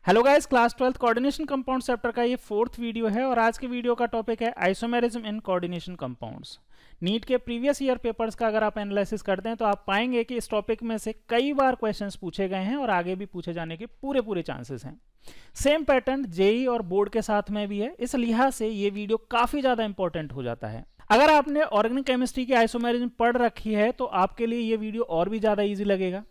Hello guys, class 12 coordination compound chapter का ये 4th video है और आज के वीडियो का टॉपिक है isomerism in coordination compounds. NEET के प्रीवियस ईयर पेपर्स का अगर आप एनालिसिस करते हैं तो आप पाएंगे कि इस टॉपिक में से कई बार क्वेश्चंस पूछे गए हैं और आगे भी पूछे जाने के पूरे चांसेस हैं। सेम पैटर्न जेई और बोर्ड के साथ में भी है, इस लिहाज से ये वीडियो काफ़ी ज़्यादा इंपॉर्टेंट हो जाता है। अगर आपने ऑर्गेनिक केमिस्ट्री की आइसोमेरिज्म पढ़ रखी है तो आपके लिए ये वीडियो और भी ज़्यादा ईजी लगेगा,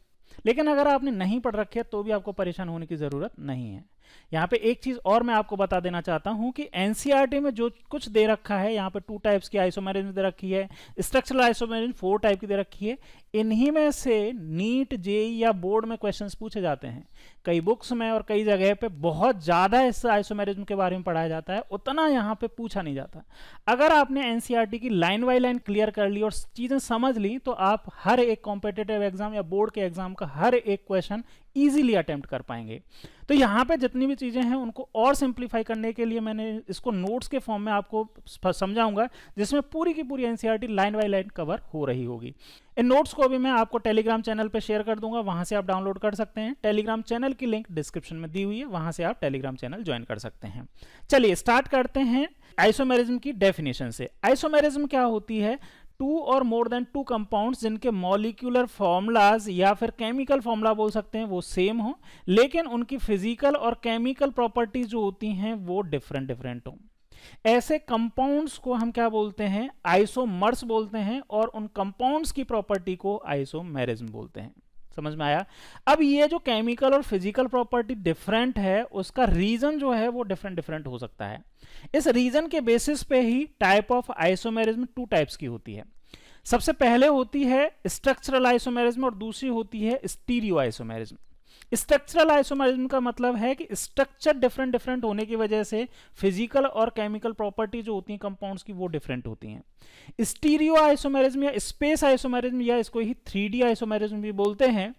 लेकिन अगर आपने नहीं पढ़ रखी है तो भी आपको परेशान होने की ज़रूरत नहीं है। यहाँ पे एक चीज़ और मैं आपको बता देना चाहता हूँ कि एनसीईआरटी में जो कुछ दे रखा है, यहाँ पे 2 टाइप्स की आइसोमेरिज्म दे रखी है, स्ट्रक्चरल आइसोमेरिज्म 4 टाइप की दे रखी है। इन्हीं में से नीट जेईई या बोर्ड में क्वेश्चंस पूछे जाते हैं। कई बुक्स में और कई जगह पे बहुत ज़्यादा इस आइसोमेरिज्म के बारे में पढ़ाया जाता है, उतना यहाँ पे पूछा नहीं जाता। अगर आपने एनसीईआरटी की लाइन बाय लाइन क्लियर कर ली और चीज़ें समझ ली तो आप हर एक कॉम्पिटिटिव एग्जाम या बोर्ड के एग्जाम का हर एक क्वेश्चन ईजिली अटेम्प्ट कर पाएंगे। तो यहाँ पे जितनी भी चीज़ें हैं उनको और सिंप्लीफाई करने के लिए मैंने इसको नोट्स के फॉर्म में आपको समझाऊंगा, जिसमें पूरी की पूरी NCERT line by line cover हो रही होगी। इन नोट्स को भी मैं आपको टेलीग्राम चैनल पे शेयर कर दूंगा, वहां से आप डाउनलोड कर सकते हैं। टेलीग्राम चैनल की लिंक डिस्क्रिप्शन में दी हुई है, वहां से आप टेलीग्राम चैनल ज्वाइन कर सकते हैं। चलिए स्टार्ट करते हैं आइसोमेरिज्म की डेफिनेशन से। आइसोमेरिज्म क्या होती है? 2 और मोर देन 2 कंपाउंड्स जिनके मॉलिक्यूलर फॉर्मूलाज या फिर केमिकल फॉर्मूला बोल सकते हैं वो सेम हो, लेकिन उनकी फिजिकल और केमिकल प्रॉपर्टीज जो होती हैं वो डिफरेंट हो। ऐसे कंपाउंड्स को हम क्या बोलते हैं? आइसोमर्स बोलते हैं, और उन कंपाउंड्स की प्रॉपर्टी को आइसोमेरिज्म बोलते हैं। समझ में आया? अब ये जो केमिकल और फिजिकल प्रॉपर्टी डिफरेंट है, उसका रीजन जो है वो डिफरेंट हो सकता है। इस रीजन के बेसिस पे ही टाइप ऑफ आइसोमेरिज्म 2 टाइप्स की होती है। सबसे पहले होती है स्ट्रक्चरल आइसोमेरिज्म और दूसरी होती है स्टीरियो आइसोमेरिज्म। स्ट्रक्चरल आइसोमेरिज्म का मतलब है कि स्ट्रक्चर डिफरेंट होने की वजह से फिजिकल और केमिकल प्रॉपर्टी जो होती हैं कंपाउंड्स की वो डिफरेंट होती हैं। स्टीरियो आइसोमेरिज्म या स्पेस आइसोमेरिज्म या इसको ही 3D आइसोमेरिज्म भी बोलते हैं।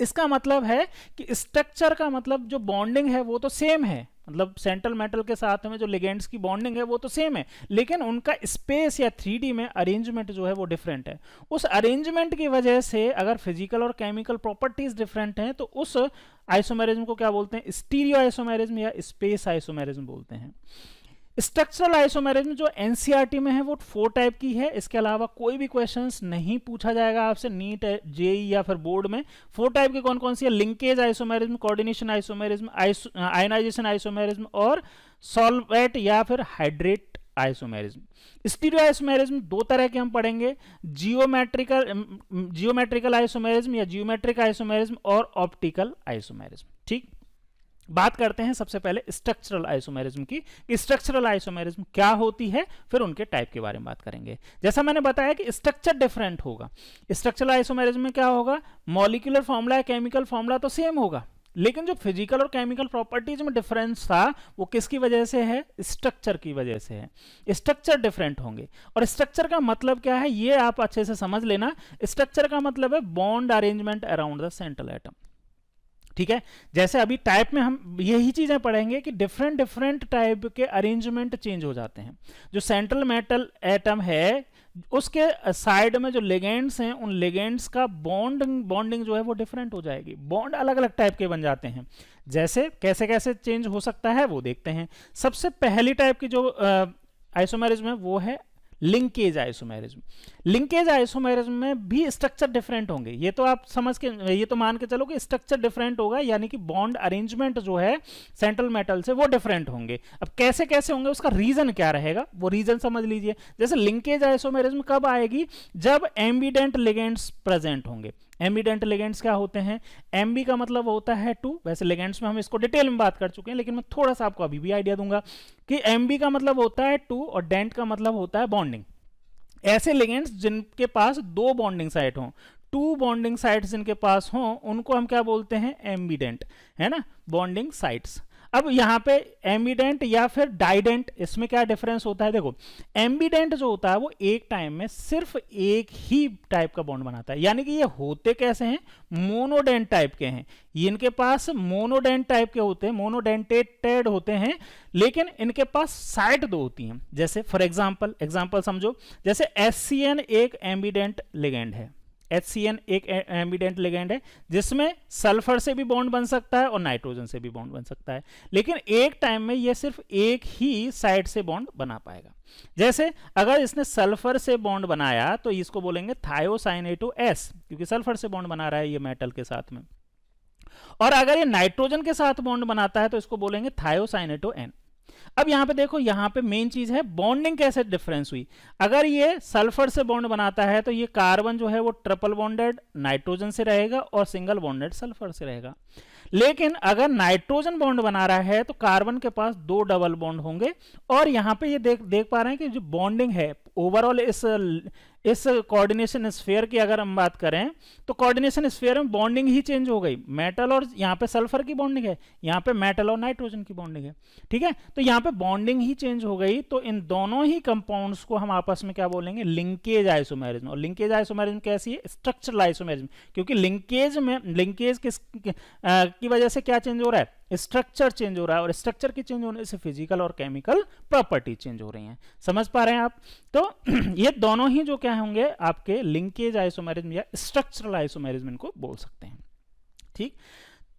इसका मतलब है कि स्ट्रक्चर का मतलब जो बॉन्डिंग है वो तो सेम है, मतलब सेंट्रल मेटल के साथ में जो लिगेंड्स की बॉन्डिंग है वो तो सेम है, लेकिन उनका स्पेस या 3D में अरेंजमेंट जो है वो डिफरेंट है। उस अरेंजमेंट की वजह से अगर फिजिकल और केमिकल प्रॉपर्टीज डिफरेंट हैं तो उस आइसोमेरिज्म को क्या बोलते हैं? स्टीरियो आइसोमेरिज्म या स्पेस आइसोमेरिज्म बोलते हैं। स्ट्रक्चरल आइसोमेरिज्म जो एनसीईआरटी में है वो 4 टाइप की है। इसके अलावा कोई भी क्वेश्चंस नहीं पूछा जाएगा आपसे नीट जेईई या फिर बोर्ड में। 4 टाइप की कौन कौन सी है? Linkage isomerism, coordination isomerism, ionization isomerism और सॉल्वेट या फिर हाइड्रेट आइसोमेरिज्म। स्टीरियो आइसोमेरिज्म 2 तरह के हम पढ़ेंगे, जियोमेट्रिकल आइसोमेरिज्म या जियोमेट्रिक आइसोमेरिज्म और ऑप्टिकल आइसोमेरिज्म। ठीक, बात करते हैं सबसे पहले स्ट्रक्चरल आइसोमेरिज्म की। स्ट्रक्चरल आइसोमेरिज्म क्या होती है, फिर उनके टाइप के बारे में बात करेंगे। जैसा मैंने बताया कि स्ट्रक्चर डिफरेंट होगा। स्ट्रक्चरल आइसोमेरिज्म में क्या होगा? मॉलिक्यूलर फॉर्मूला या केमिकल फॉर्मूला तो सेम होगा, लेकिन जो फिजिकल और केमिकल प्रॉपर्टीज में डिफरेंस था वो किसकी वजह से है? स्ट्रक्चर की वजह से है। स्ट्रक्चर डिफरेंट होंगे। और स्ट्रक्चर का मतलब क्या है ये आप अच्छे से समझ लेना। स्ट्रक्चर का मतलब है bond arrangement around the central atom. ठीक है, जैसे अभी टाइप में हम यही चीजें पढ़ेंगे कि डिफरेंट टाइप के अरेंजमेंट चेंज हो जाते हैं। जो सेंट्रल मेटल एटम है उसके साइड में जो लिगेंड्स हैं उन लिगेंड्स का बॉन्डिंग जो है वो डिफरेंट हो जाएगी। बॉन्ड अलग अलग टाइप के बन जाते हैं। जैसे कैसे कैसे चेंज हो सकता है वो देखते हैं। सबसे पहली टाइप की जो आइसोमेरिज्म है वो है लिंकेज आइसोमेरिज्म। लिंकेज आइसोमेरिज्म में भी स्ट्रक्चर डिफरेंट होंगे। ये तो आप समझ के, ये तो मान के चलो कि स्ट्रक्चर डिफरेंट होगा, यानी कि बॉन्ड अरेंजमेंट जो है सेंट्रल मेटल से वो डिफरेंट होंगे। अब कैसे कैसे होंगे, उसका रीजन क्या रहेगा वो रीजन समझ लीजिए। जैसे लिंकेज आइसोमेरिज्म कब आएगी? जब एम्बिडेंट लिगेंड्स प्रेजेंट होंगे। एम्बिडेंट लिगेंड्स क्या होते हैं? एमबी का मतलब होता है 2। वैसे लिगेंड्स में हम इसको डिटेल में बात कर चुके हैं, लेकिन मैं थोड़ा सा आपको अभी भी आइडिया दूंगा कि एमबी का मतलब होता है 2 और डेंट का मतलब होता है बॉन्डिंग। ऐसे लिगेंड्स जिनके पास 2 बॉन्डिंग साइट हों, 2 बॉन्डिंग साइट्स जिनके पास हों, उनको हम क्या बोलते हैं? एम्बिडेंट, है ना, बॉन्डिंग साइट्स। अब यहाँ पे एम्बिडेंट या फिर डाइडेंट, इसमें क्या डिफरेंस होता है? देखो, एम्बिडेंट जो होता है वो एक टाइम में सिर्फ एक ही टाइप का बॉन्ड बनाता है, यानी कि ये होते कैसे हैं? मोनोडेंट टाइप के हैं। इनके पास मोनोडेंट टाइप के होते हैं, मोनोडेंटेड होते हैं, लेकिन इनके पास साइट 2 होती हैं। जैसे फॉर एग्जाम्पल समझो, जैसे HCN एक एम्बिडेंट लिगेंड है, HCN एक एम्बिडेंट लिगेंड है जिसमें सल्फर से भी बॉन्ड बन सकता है और नाइट्रोजन से भी बॉन्ड बन सकता है, लेकिन एक टाइम में ये सिर्फ एक ही साइड से बॉन्ड बना पाएगा। जैसे अगर इसने सल्फर से बॉन्ड बनाया तो इसको बोलेंगे थायोसाइनेटो S, क्योंकि सल्फर से बॉन्ड बना रहा है ये मेटल के साथ में। और अगर ये नाइट्रोजन के साथ बॉन्ड बनाता है तो इसको बोलेंगे थायोसाइनेटो N। अब यहां पे देखो, यहां पे मेन चीज है बॉन्डिंग कैसे डिफरेंस हुई। अगर ये सल्फर से बॉन्ड बनाता है तो ये कार्बन जो है वो ट्रिपल बॉन्डेड नाइट्रोजन से रहेगा और सिंगल बॉन्डेड सल्फर से रहेगा। लेकिन अगर नाइट्रोजन बॉन्ड बना रहा है तो कार्बन के पास 2 डबल बॉन्ड होंगे। और यहां पे ये देख पा रहे हैं कि जो बॉन्डिंग है ओवरऑल इस कोऑर्डिनेशन स्फीयर की अगर हम बात करें तो कोऑर्डिनेशन स्फीयर में बॉन्डिंग ही चेंज हो गई। मेटल और यहाँ पे सल्फर की बॉन्डिंग है, यहाँ पे मेटल और नाइट्रोजन की बॉन्डिंग है, ठीक है। तो यहाँ पे बॉन्डिंग ही चेंज हो गई। तो इन दोनों ही कंपाउंड्स को हम आपस में क्या बोलेंगे, लिंकेज आइसोमेरिज्म। और लिंकेज आइसोमेरिज्म कैसी है, स्ट्रक्चरल आइसोमेरिज्म, क्योंकि लिंकेज की वजह से क्या चेंज हो रहा है, स्ट्रक्चर चेंज हो रहा है, और स्ट्रक्चर के चेंज होने से फिजिकल और केमिकल प्रॉपर्टी चेंज हो रही हैं। समझ पा रहे हैं आप। तो ये दोनों ही जो क्या होंगे आपके लिंकेज आइसोमेरिज्म या स्ट्रक्चरल आइसोमेरिज्म इनको बोल सकते हैं, ठीक।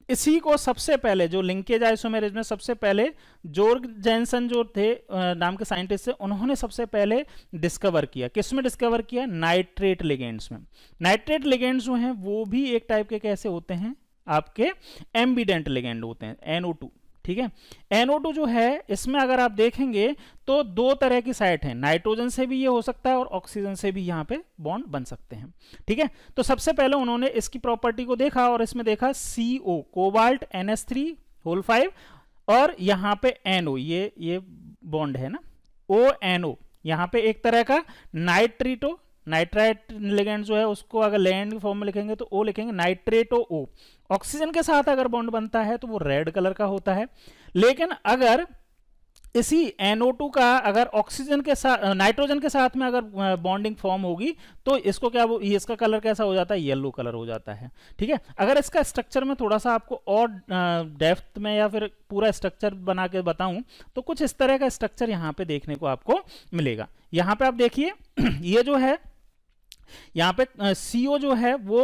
इसी को सबसे पहले जो लिंकेज आइसोमेरिज्म में सबसे पहले जॉर्ग जेन्सन जो थे नाम के साइंटिस्ट थे, उन्होंने सबसे पहले डिस्कवर किया। किस में डिस्कवर किया, नाइट्रेट लिगेंड्स में। नाइट्रेट लिगेंड्स जो हैं वो भी एक टाइप के कैसे होते हैं, आपके एम्बिडेंट लिगेंड होते हैं, NO2, ठीक है। NO2 जो है इसमें अगर आप देखेंगे तो 2 तरह की साइट है, नाइट्रोजन से भी ये हो सकता है और ऑक्सीजन से भी यहाँ पे बॉन्ड बन सकते हैं, ठीक है। तो सबसे पहले उन्होंने इसकी प्रॉपर्टी को देखा और इसमें देखा CO कोबाल्ट NH3 और यहाँ पे NO, ये बॉन्ड है ना, ONO, यहाँ पे एक तरह का नाइट्राइट लिगेंड जो है उसको अगर लैंड फॉर्म में लिखेंगे तो O लिखेंगे, नाइट्रेटो O। ऑक्सीजन के साथ अगर बॉन्ड बनता है तो वो रेड कलर का होता है। लेकिन अगर इसी NO2 का अगर ऑक्सीजन के साथ नाइट्रोजन के साथ में अगर बॉन्डिंग फॉर्म होगी तो इसको क्या, इसका कलर कैसा हो जाता है, येलो कलर हो जाता है, ठीक है। अगर इसका स्ट्रक्चर में थोड़ा सा आपको और डेप्थ में या फिर पूरा स्ट्रक्चर बना के बताऊं तो कुछ इस तरह का स्ट्रक्चर यहाँ पे देखने को आपको मिलेगा। यहाँ पे आप देखिए ये जो है यहाँ पे CO जो है वो,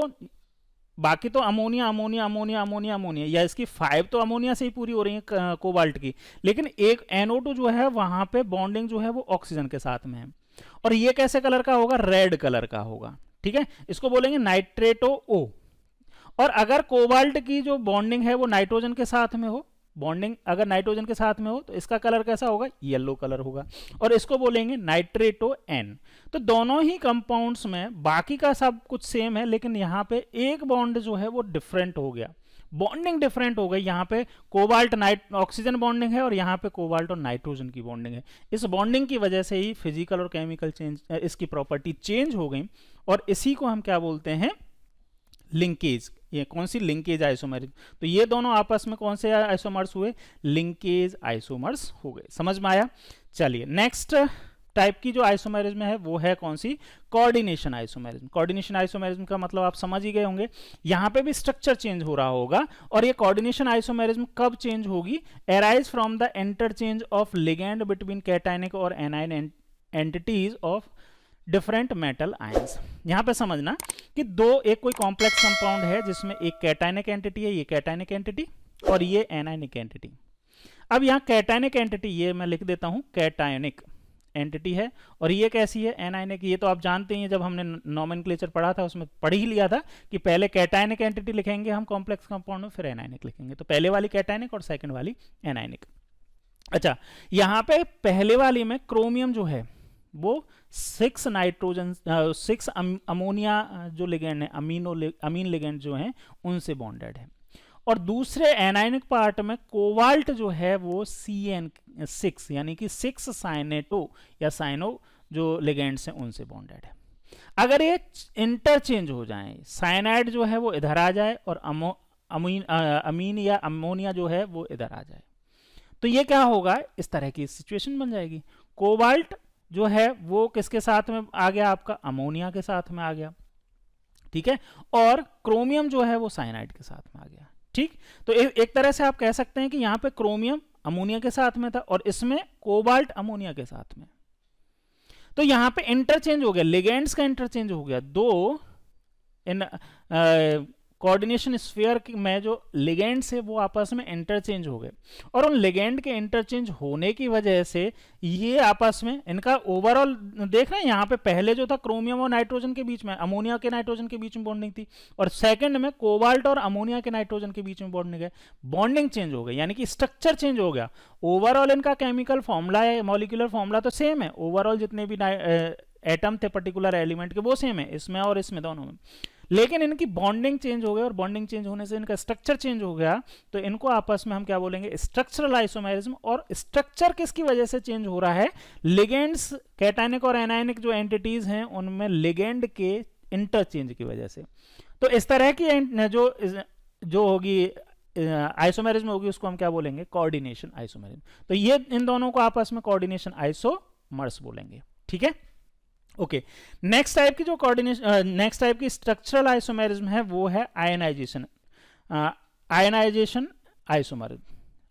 बाकी तो ammonia ammonia ammonia ammonia ammonia, या इसकी 5 तो अमोनिया से ही पूरी हो रही है कोबाल्ट की, लेकिन एक NO2 जो है वहां पे बॉन्डिंग जो है वो ऑक्सीजन के साथ में है। और ये कैसे कलर का होगा, रेड कलर का होगा, ठीक है। इसको बोलेंगे नाइट्रेटो O। और अगर कोबाल्ट की जो बॉन्डिंग है वो नाइट्रोजन के साथ में हो, बॉन्डिंग अगर नाइट्रोजन के साथ में हो तो इसका कलर कैसा होगा, येलो कलर होगा, और इसको बोलेंगे नाइट्रेटो N। तो दोनों ही कंपाउंड्स में बाकी का सब कुछ सेम है, लेकिन यहाँ पे एक बॉन्ड जो है वो डिफरेंट हो गया, बॉन्डिंग डिफरेंट हो गई। यहाँ पे कोबाल्ट ऑक्सीजन बॉन्डिंग है और यहाँ पे कोबाल्ट और नाइट्रोजन की बॉन्डिंग है। इस बॉन्डिंग की वजह से ही फिजिकल और केमिकल चेंज, इसकी प्रॉपर्टी चेंज हो गई, और इसी को हम क्या बोलते हैं, लिंकेज। ये कौन सी, लिंकेज आइसोमर्स। तो ये दोनों आपस में कौन से आइसोमर्स हुए, लिंकेज आइसोमर्स हो गए। समझ में आया। चलिए नेक्स्ट टाइप की जो आइसोमेरिज्म है वो है कौन सी, कोऑर्डिनेशन आइसोमेरिज्म। कोऑर्डिनेशन आइसोमेरिज्म का मतलब आप समझ ही गए होंगे, यहाँ पे भी स्ट्रक्चर चेंज हो रहा होगा। और ये कोऑर्डिनेशन आइसोमेरिज्म कब चेंज होगी, arise from the interchange of ligand between cationic और anion entities of different metal ions. यहाँ पे समझना कि एक कोई कॉम्प्लेक्स कंपाउंड है जिसमें एक कैटायनिक एंटिटी है, ये कैटायनिक एंटिटी, और ये एनायनिक एंटिटी। अब यहाँ कैटायनिक एंटिटी, ये मैं लिख देता हूँ, कैटायनिक एंटिटी है, और ये कैसी है, एनायनिक। ये तो आप जानते हैं, जब हमने नोमेनक्लेचर पढ़ा था उसमें पढ़ ही लिया था कि पहले कैटायनिक एंटिटी लिखेंगे हम कॉम्प्लेक्स कंपाउंड में, फिर एनायनिक लिखेंगे। तो पहले वाली कैटायनिक और सेकंड वाली एनायनिक। अच्छा, यहाँ पे पहले वाली में क्रोमियम जो है वो 6 नाइट्रोजन 6 अमोनिया जो लिगेंड है, अमीन लिगेंड जो हैं उनसे बॉन्डेड है। और दूसरे एनायनिक पार्ट में कोबाल्ट जो है वो CN6 यानी कि 6 साइनेटो या साइनो जो लिगेंड्स हैं उनसे बॉन्डेड है। अगर ये इंटरचेंज हो जाए, साइनाइड जो है वो इधर आ जाए और अमीन या अमोनिया जो है वो इधर आ जाए, तो ये क्या होगा, इस तरह की सिचुएशन बन जाएगी। कोबाल्ट जो है वो किसके साथ में आ गया, आपका अमोनिया के साथ में आ गया, ठीक है। और क्रोमियम जो है वो साइनाइड के साथ में आ गया, ठीक। तो एक तरह से आप कह सकते हैं कि यहाँ पे क्रोमियम अमोनिया के साथ में था और इसमें कोबाल्ट अमोनिया के साथ में। तो यहाँ पे इंटरचेंज हो गया, लिगेंड्स का इंटरचेंज हो गया। दो इन कोऑर्डिनेशन स्फीयर में जो लिगेंड्स है वो आपस में इंटरचेंज हो गए, और उन लिगेंड के इंटरचेंज होने की वजह से ये आपस में इनका ओवरऑल देख रहे हैं, यहाँ पे पहले जो था क्रोमियम और नाइट्रोजन के बीच में, अमोनिया के नाइट्रोजन के बीच में बॉन्डिंग थी, और सेकंड में कोबाल्ट और अमोनिया के नाइट्रोजन के बीच में बॉन्डिंग है, बॉन्डिंग चेंज हो गई, यानी कि स्ट्रक्चर चेंज हो गया। ओवरऑल इनका केमिकल फॉर्मूला है, मॉलिक्यूलर फॉर्मूला तो सेम है, ओवरऑल जितने भी एटम थे पर्टिकुलर एलिमेंट के वो सेम है इसमें और इसमें दोनों में, लेकिन इनकी बॉन्डिंग चेंज हो गई, और बॉन्डिंग चेंज होने से इनका स्ट्रक्चर चेंज हो गया, तो इनको आपस में हम क्या बोलेंगे, स्ट्रक्चरल आइसोमेरिज्म। और स्ट्रक्चर किसकी वजह से चेंज हो रहा है, लिगेंड्स, कैटायनिक और एनायनिक जो एंटिटीज हैं उनमें लिगेंड के इंटरचेंज की वजह से। तो इस तरह की जो होगी आइसोमेरिज्म होगी उसको हम क्या बोलेंगे, कोऑर्डिनेशन आइसोमेरिज्म। तो ये इन दोनों को आपस में कोऑर्डिनेशन आइसोमर्स बोलेंगे, ठीक है। ओके, नेक्स्ट टाइप की जो कोऑर्डिनेशन, नेक्स्ट टाइप की स्ट्रक्चरल आइसोमेरिज्म है वो है आयनाइजेशन आइसोमेरिज्म।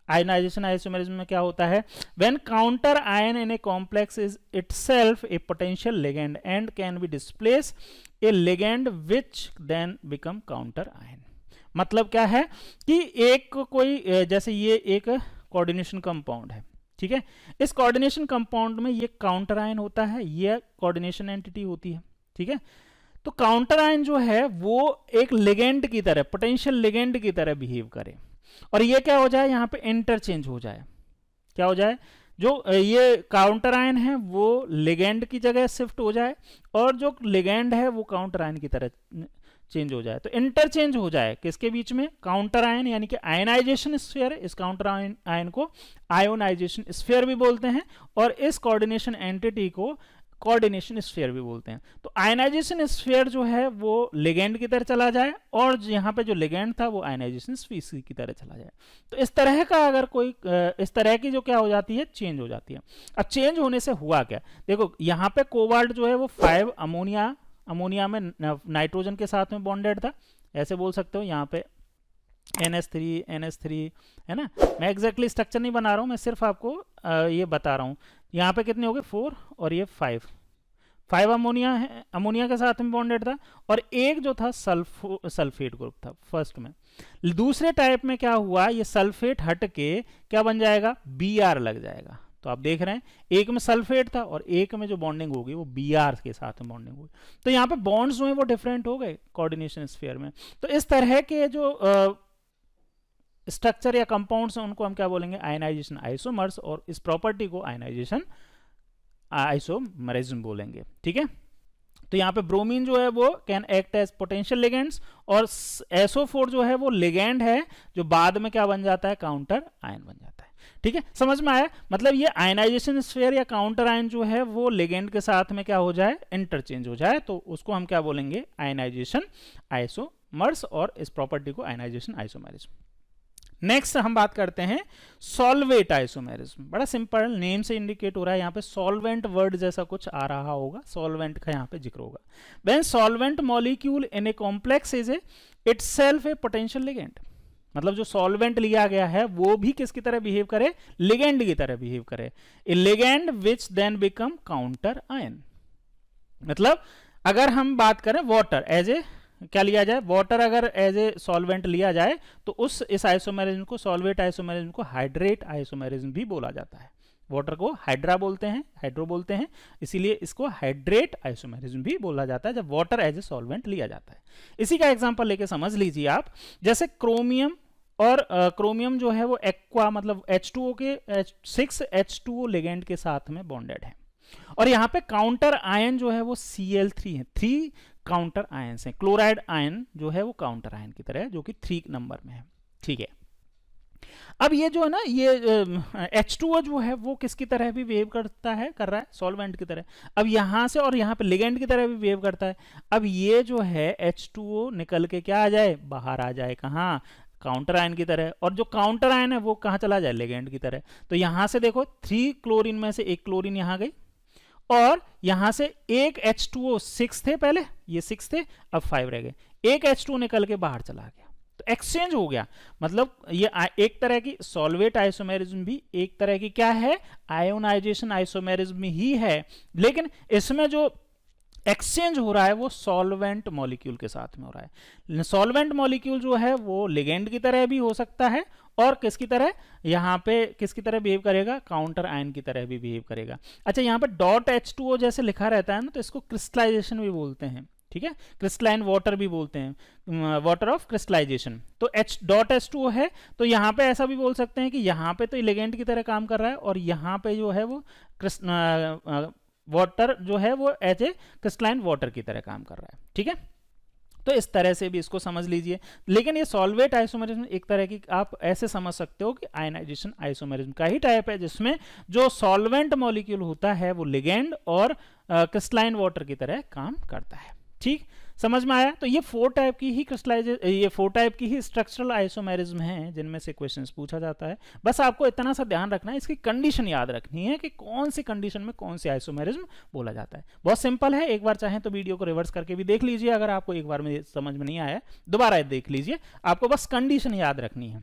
आयनाइजेशन आइसोमेरिज्म में क्या होता है, when counter ion in a complex is itself a potential ligand and can be displace a ligand which then become counter ion. मतलब क्या है कि एक कोई जैसे ये एक कोऑर्डिनेशन कंपाउंड है, ठीक है, इस कोऑर्डिनेशन कंपाउंड में ये काउंटर आयन होता है, ये कोऑर्डिनेशन एंटिटी होती है, ठीक है। तो काउंटर आयन जो है वो एक लिगेंड की तरह, पोटेंशियल लिगेंड की तरह बिहेव करे, और ये क्या हो जाए, यहाँ पे इंटरचेंज हो जाए। क्या हो जाए, जो ये काउंटर आयन है वो लिगेंड की जगह शिफ्ट हो जाए, और जो लिगेंड है वो काउंटर आयन की तरह चेंज हो जाए। तो इंटरचेंज हो जाए किसके बीच में, काउंटर आयन, यानी कि आयनाइजेशन स्फीयर, इस काउंटर आयन को आयोनाइजेशन स्फीयर भी बोलते हैं, और इस कोऑर्डिनेशन एंटिटी को कोऑर्डिनेशन स्फीयर भी बोलते हैं। तो आयनाइजेशन स्फीयर जो है वो लिगेंड की तरह चला जाए, और यहाँ पे जो लिगेंड था वो आयनाइजेशन स्फीयर की तरह चला जाए। तो इस तरह का अगर कोई इस तरह की जो क्या हो जाती है, चेंज हो जाती है। अब चेंज होने से हुआ क्या, देखो यहाँ पे कोबाल्ट जो है वो 5 अमोनिया में नाइट्रोजन के साथ में बॉन्डेड था, ऐसे बोल सकते हो। यहाँ पे NH3 है ना, मैं एग्जैक्टली स्ट्रक्चर नहीं बना रहा हूँ, मैं सिर्फ आपको ये बता रहा हूँ। यहाँ पे कितने हो गए, 4, और ये 5 अमोनिया है, अमोनिया के साथ में बॉन्डेड था, और एक जो था सल्फेट ग्रुप था फर्स्ट में। दूसरे टाइप में क्या हुआ, ये सल्फेट हट के क्या बन जाएगा, Br लग जाएगा। तो आप देख रहे हैं एक में सल्फेट था और एक में जो बॉन्डिंग होगी वो Br के साथ में बॉन्डिंग होगी, तो यहाँ पे बॉन्ड्स जो है वो डिफरेंट हो गए कोऑर्डिनेशन स्फीयर में। तो इस तरह के जो स्ट्रक्चर या कंपाउंड्स हैं उनको हम क्या बोलेंगे, आयनाइजेशन आइसोमर्स, और इस प्रॉपर्टी को आयनाइजेशन आइसोमरिज्म बोलेंगे, ठीक है। तो यहाँ पे ब्रोमीन जो है वो can act as potential ligands, और SO4 जो है वो लिगेंड है जो बाद में क्या बन जाता है, काउंटर आयन बन जाता है, ठीक है। समझ में आया, मतलब ये आयनाइजेशन स्फीयर या काउंटर आयन जो है वो लिगेंड के साथ में क्या हो जाए, इंटरचेंज हो जाए, तो उसको हम क्या बोलेंगे, आयनाइजेशन आइसोमर्स, और इस प्रॉपर्टी को आयनाइजेशन आइसोमेरिज्म। नेक्स्ट हम बात करते हैं सॉल्वेट आइसोमेरिज्म। बड़ा सिंपल, नेम से इंडिकेट हो रहा है, यहाँ पे सॉल्वेंट वर्ड जैसा कुछ आ रहा होगा, सॉल्वेंट का यहाँ पे जिक्र होगा। When solvent molecule in a complex is itself a potential ligand, मतलब जो सॉल्वेंट लिया गया है वो भी किसकी तरह बिहेव करे, लिगेंड की तरह बिहेव करे, a ligand which then become counter ion. मतलब अगर हम बात करें वाटर एज ए, क्या लिया जाए, वाटर अगर एज ए सॉल्वेंट लिया जाए तो इस आइसोमेरिज्म को, सॉल्वेट आइसोमेरिज्म को हाइड्रेट आइसोमेरिज्म भी बोला जाता है। वाटर को हाइड्रा बोलते हैं, हाइड्रो बोलते हैं, इसीलिए इसको हाइड्रेट आइसोमेरिज्म भी बोला जाता है जब वाटर एज ए सॉल्वेंट लिया जाता है। इसी का एग्जांपल लेके समझ लीजिए आप, जैसे क्रोमियम और क्रोमियम जो है वो एक्वा, मतलब H2O के 6H2O लिगेंड के साथ में बॉन्डेड है, और यहाँ पे काउंटर आयन जो है वो Cl3 है, 3 काउंटर आयन हैं। क्लोराइड आयन जो है वो काउंटर आयन की तरह है जो कि 3 नंबर में है, ठीक है। अब ये जो है ना, ये H2O जो है वो किसकी तरह भी बिहेव करता है, कर रहा है सॉल्वेंट की तरह। अब यहाँ से और यहाँ पे लिगेंड की तरह भी बिहेव करता है। अब ये जो है H2O निकल के क्या आ जाए, बाहर आ जाए, कहाँ, काउंटर आयन की तरह, और जो काउंटर आयन है वो कहाँ चला जाए, लिगेंड की तरह। तो यहाँ से देखो 3 क्लोरीन में से एक क्लोरीन यहाँ गई, और यहां से एक H2O 6 थे, पहले ये 6 थे, अब 5 रह गए, एक H2O निकल के बाहर चला गया, तो एक्सचेंज हो गया। मतलब ये एक तरह की सॉल्वेट आइसोमेरिज्म भी एक तरह की क्या है, आयोनाइजेशन आइसोमेरिज्म ही है, लेकिन इसमें जो एक्सचेंज हो रहा है वो सॉल्वेंट मॉलिक्यूल के साथ में हो रहा है। सॉल्वेंट मॉलिक्यूल जो है वो लिगेंड की तरह भी हो सकता है और किसकी तरह, यहाँ पे किसकी तरह बिहेव करेगा, काउंटर आयन की तरह भी बिहेव करेगा। अच्छा, यहाँ पे डॉट H2O जैसे लिखा रहता है ना, तो इसको क्रिस्टलाइजेशन भी बोलते हैं, ठीक है, क्रिस्टलाइन वाटर भी बोलते हैं, वाटर ऑफ क्रिस्टलाइजेशन। तो डॉट H2O है, तो यहाँ पे ऐसा भी बोल सकते हैं कि यहाँ पे तो लिगेंड की तरह काम कर रहा है और यहाँ पे जो है वो वाटर जो है वो एज ए क्रिस्टलाइन वाटर की तरह काम कर रहा है, ठीक है। तो इस तरह से भी इसको समझ लीजिए। लेकिन ये सॉल्वेट आइसोमेरिज्म एक तरह की आप ऐसे समझ सकते हो कि आयनाइजेशन आइसोमेरिज्म का ही टाइप है, जिसमें जो सॉल्वेंट मॉलिक्यूल होता है वो लिगेंड और क्रिस्टलाइन वाटर की तरह काम करता है। ठीक, समझ में आया। तो ये 4 टाइप की ही स्ट्रक्चरल आइसोमेरिज्म हैं जिनमें से क्वेश्चंस पूछा जाता है। बस आपको इतना सा ध्यान रखना है, इसकी कंडीशन याद रखनी है कि कौन सी कंडीशन में कौन सी आइसोमेरिज्म बोला जाता है। बहुत सिंपल है, एक बार चाहें तो वीडियो को रिवर्स करके भी देख लीजिए, अगर आपको एक बार में समझ में नहीं आया दोबारा देख लीजिए, आपको बस कंडीशन याद रखनी है।